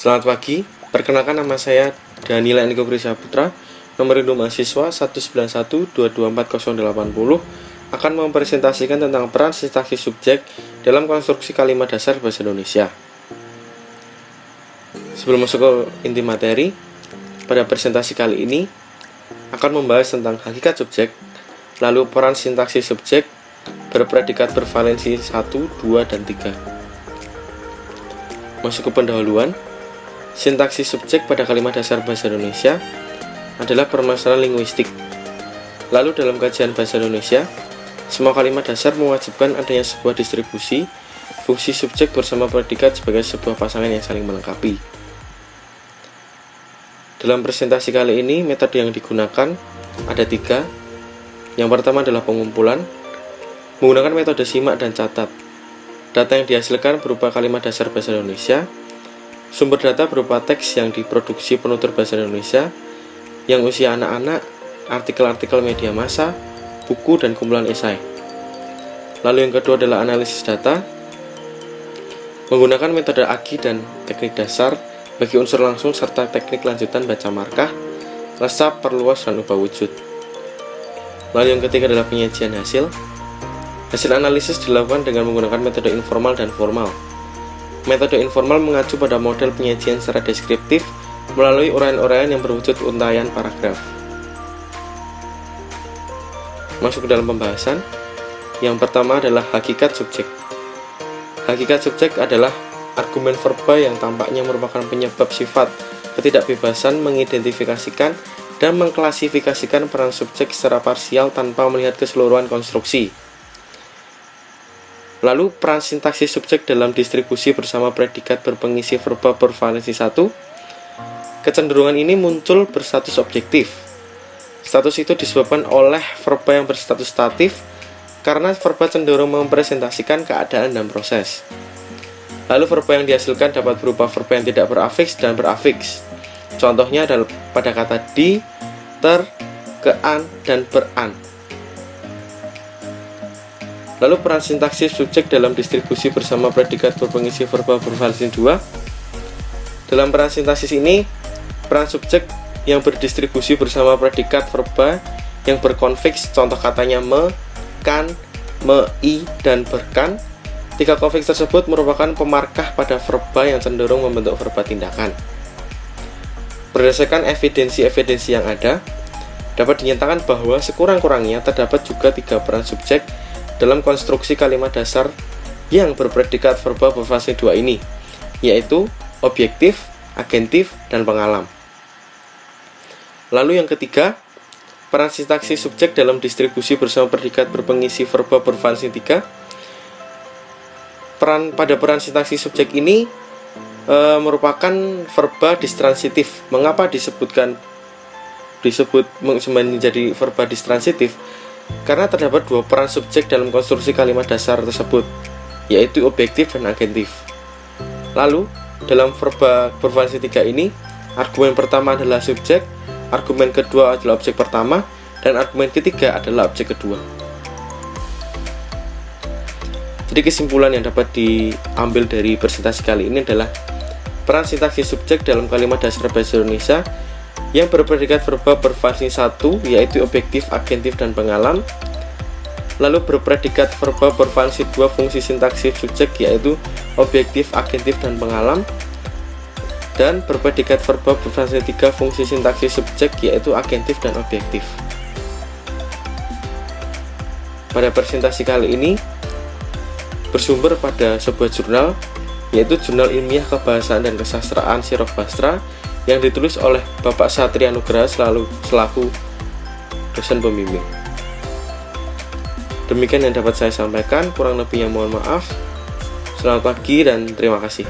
Selamat pagi, perkenalkan nama saya Danila Niko Krisya Putra, nomor induk mahasiswa 191224080 akan mempresentasikan tentang peran sintaksis subjek dalam konstruksi kalimat dasar bahasa Indonesia. Sebelum masuk ke inti materi, pada presentasi kali ini akan membahas tentang hakikat subjek, lalu peran sintaksis subjek berpredikat bervalensi 1, 2, dan 3. Masuk ke pendahuluan. Sintaksis subjek pada kalimat dasar bahasa Indonesia adalah permasalahan linguistik. Lalu dalam kajian bahasa Indonesia, semua kalimat dasar mewajibkan adanya sebuah distribusi fungsi subjek bersama predikat sebagai sebuah pasangan yang saling melengkapi. Dalam presentasi kali ini, metode yang digunakan ada 3. Yang pertama adalah pengumpulan, menggunakan metode simak dan catat. Data yang dihasilkan berupa kalimat dasar bahasa Indonesia. Sumber data berupa teks yang diproduksi penutur bahasa Indonesia, yang usia anak-anak, artikel-artikel media massa, buku, dan kumpulan esai. Lalu yang kedua adalah analisis data, menggunakan metode AGI dan teknik dasar bagi unsur langsung serta teknik lanjutan baca markah, resap, perluas, dan ubah wujud. Lalu yang ketiga adalah penyajian hasil. Hasil analisis dilakukan dengan menggunakan metode informal dan formal. Metode informal mengacu pada model penyajian secara deskriptif melalui uraian-uraian yang berwujud untaian paragraf. Masuk ke dalam pembahasan. Yang pertama adalah hakikat subjek. Hakikat subjek adalah argumen verba yang tampaknya merupakan penyebab sifat ketidakbebasan mengidentifikasikan dan mengklasifikasikan peran subjek secara parsial tanpa melihat keseluruhan konstruksi. Lalu peran sintaksis subjek dalam distribusi bersama predikat berpengisi verba bervalensi 1. Kecenderungan ini muncul berstatus objektif. Status itu disebabkan oleh verba yang berstatus statif karena verba cenderung mempresentasikan keadaan dan proses. Lalu verba yang dihasilkan dapat berupa verba yang tidak berafiks dan berafiks. Contohnya adalah pada kata di, ter, kean, dan beran. Lalu peran sintaksis subjek dalam distribusi bersama predikat berpengisi verba bervalensi 2. Dalam peran sintaksis ini, peran subjek yang berdistribusi bersama predikat verba yang berkonfiks, contoh katanya me, kan, me, i, dan berkan. 3 konfiks tersebut merupakan pemarkah pada verba yang cenderung membentuk verba tindakan. Berdasarkan evidensi-evidensi yang ada, dapat dinyatakan bahwa sekurang-kurangnya terdapat juga 3 peran subjek dalam konstruksi kalimat dasar yang berpredikat verba bervalensi 2 ini, yaitu objektif, agentif, dan pengalam. Lalu yang ketiga, peran sintaksis subjek dalam distribusi bersama predikat berpengisi verba bervalensi 3. Pada peran sintaksis subjek ini merupakan verba distransitif. Mengapa disebut menjadi verba distransitif? Karena terdapat 2 peran subjek dalam konstruksi kalimat dasar tersebut, yaitu objektif dan agentif. Lalu, dalam verba bervalensi 3 ini, argumen pertama adalah subjek, argumen kedua adalah objek pertama, dan argumen ketiga adalah objek kedua. Jadi kesimpulan yang dapat diambil dari presentasi kali ini adalah peran sintaksis subjek dalam kalimat dasar bahasa Indonesia yang berpredikat verba bervalensi 1, yaitu objektif, agentif, dan pengalam. Lalu berpredikat verba bervalensi 2 fungsi sintaksis subjek, yaitu objektif, agentif, dan pengalam. Dan berpredikat verba bervalensi 3 fungsi sintaksis subjek, yaitu agentif dan objektif. Pada presentasi kali ini bersumber pada sebuah jurnal, yaitu Jurnal Ilmiah Kebahasaan dan Kesastraan Siroj Bastra yang ditulis oleh Bapak Satria Nugraha selaku dosen pembimbing. Demikian yang dapat saya sampaikan, kurang lebihnya mohon maaf. Selamat pagi dan terima kasih.